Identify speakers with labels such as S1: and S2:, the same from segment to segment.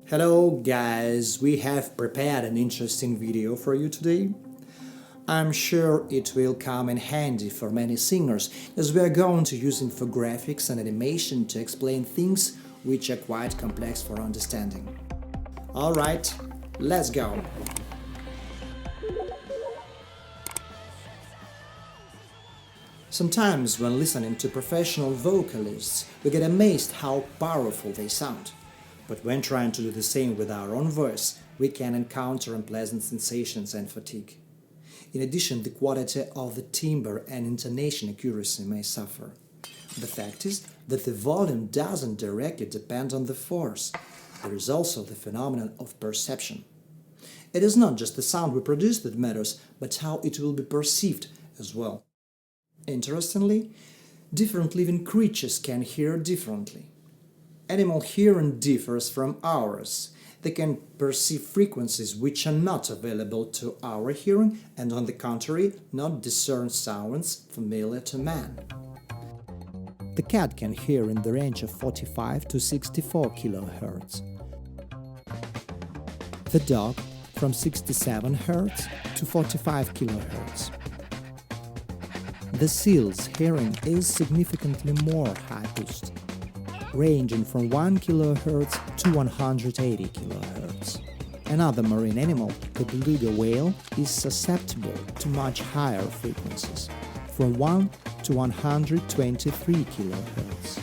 S1: Hello guys, we have prepared an interesting video for you today. I'm sure it will come in handy for many singers, as we are going to use infographics and animation to explain things which are quite complex for understanding. Alright, let's go! Sometimes when listening to professional vocalists, we get amazed how powerful they sound. But when trying to do the same with our own voice, we can encounter unpleasant sensations and fatigue. In addition, the quality of the timbre and intonation accuracy may suffer. The fact is that the volume doesn't directly depend on the force. There is also the phenomenon of perception. It is not just the sound we produce that matters, but how it will be perceived as well. Interestingly, different living creatures can hear differently. Animal hearing differs from ours. They can perceive frequencies which are not available to our hearing and, on the contrary, not discern sounds familiar to man. The cat can hear in the range of 45 to 64 kHz. The dog from 67 Hz to 45 kHz. The seal's hearing is significantly more high-pitched, ranging from 1 kHz to 180 kHz. Another marine animal, the beluga whale, is susceptible to much higher frequencies, from 1 to 123 kHz.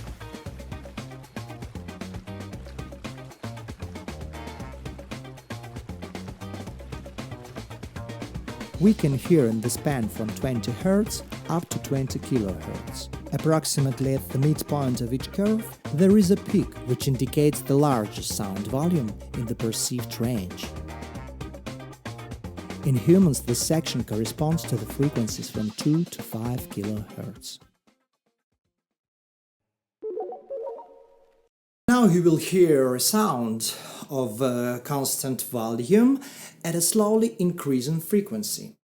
S1: We can hear in the span from 20 Hz up to 20 kHz. Approximately at the midpoint of each curve, there is a peak which indicates the largest sound volume in the perceived range. In humans, this section corresponds to the frequencies from 2 to 5 kHz. Now you will hear a sound of a constant volume at a slowly increasing frequency.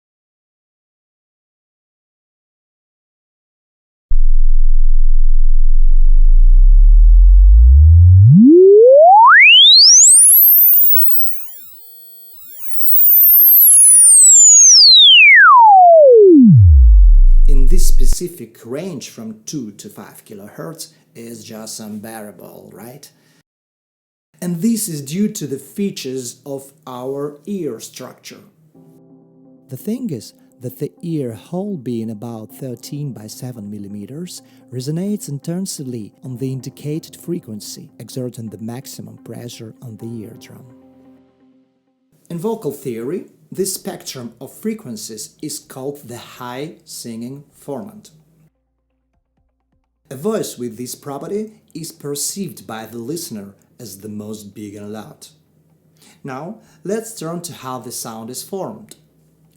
S1: In this specific range from 2 to 5 kHz is just unbearable, right? And this is due to the features of our ear structure. The thing is that the ear hole, being about 13 by 7 mm, resonates intensely on the indicated frequency, exerting the maximum pressure on the eardrum. In vocal theory, this spectrum of frequencies is called the high singing formant. A voice with this property is perceived by the listener as the most big and loud. Now, let's turn to how the sound is formed.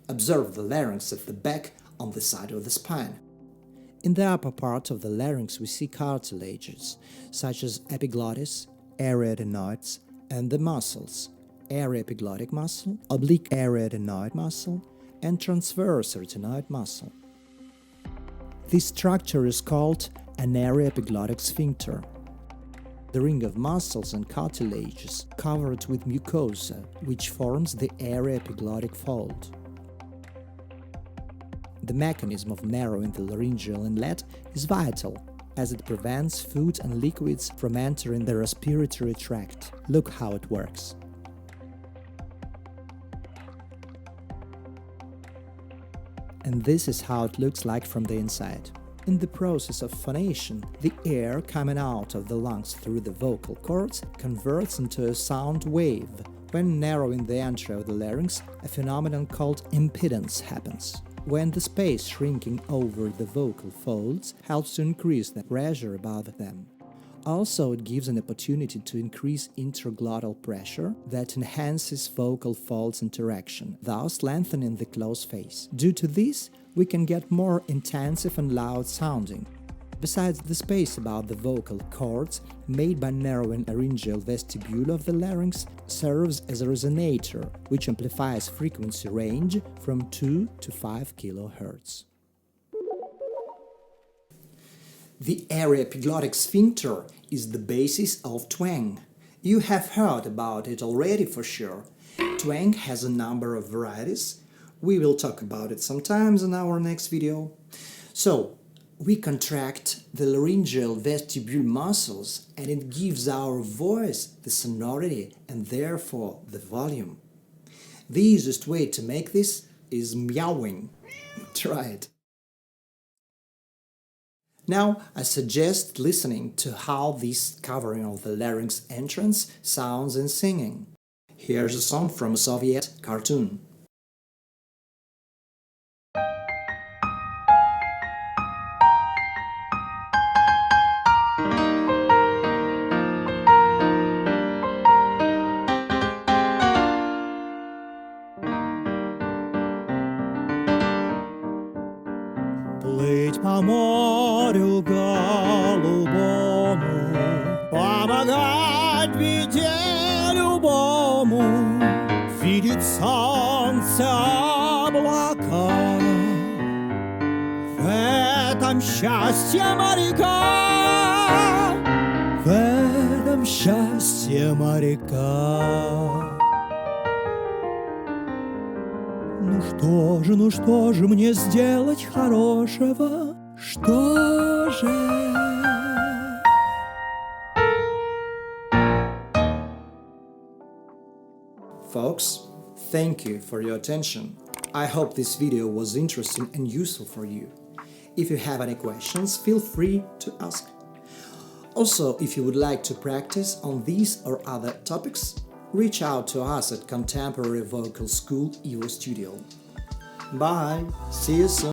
S1: Observe the larynx at the back on the side of the spine. In the upper part of the larynx we see cartilages, such as epiglottis, area adenoids, and the muscles, area epiglottic muscle, oblique area adenoid muscle, and transverse retinoid muscle. This structure is called an area epiglottic sphincter. The ring of muscles and cartilages covered with mucosa, which forms the area epiglottic fold. The mechanism of narrowing the laryngeal inlet is vital, as it prevents food and liquids from entering the respiratory tract. Look how it works. And this is how it looks like from the inside. In the process of phonation, the air coming out of the lungs through the vocal cords converts into a sound wave. When narrowing the entry of the larynx, a phenomenon called impedance happens, when the space shrinking over the vocal folds helps to increase the pressure above them. Also, it gives an opportunity to increase interglottal pressure that enhances vocal folds interaction, thus lengthening the closed face. Due to this, we can get more intensive and loud sounding. Besides, the space above the vocal cords, made by narrowing laryngeal vestibule of the larynx, serves as a resonator, which amplifies frequency range from 2 to 5 kHz. The area epiglottic sphincter is the basis of twang. You have heard about it already for sure. Twang has a number of varieties. We will talk about it sometimes in our next video. So, we contract the laryngeal vestibule muscles and it gives our voice the sonority and therefore the volume. The easiest way to make this is meowing. Try it. Now, I suggest listening to how this covering of the larynx entrance sounds in singing. Here's a song from a Soviet cartoon.
S2: Плыть по морю голубому, помогать в беде любому, видеть солнце, облака. В этом счастье моряка, в этом счастье моряка. Ну что же мне сделать хорошего? Что же?
S1: Folks, thank you for your attention. I hope this video was interesting and useful for you. If you have any questions, feel free to ask. Also, if you would like to practice on these or other topics, reach out to us at Contemporary Vocal School Evo Studio. Bye! See you soon!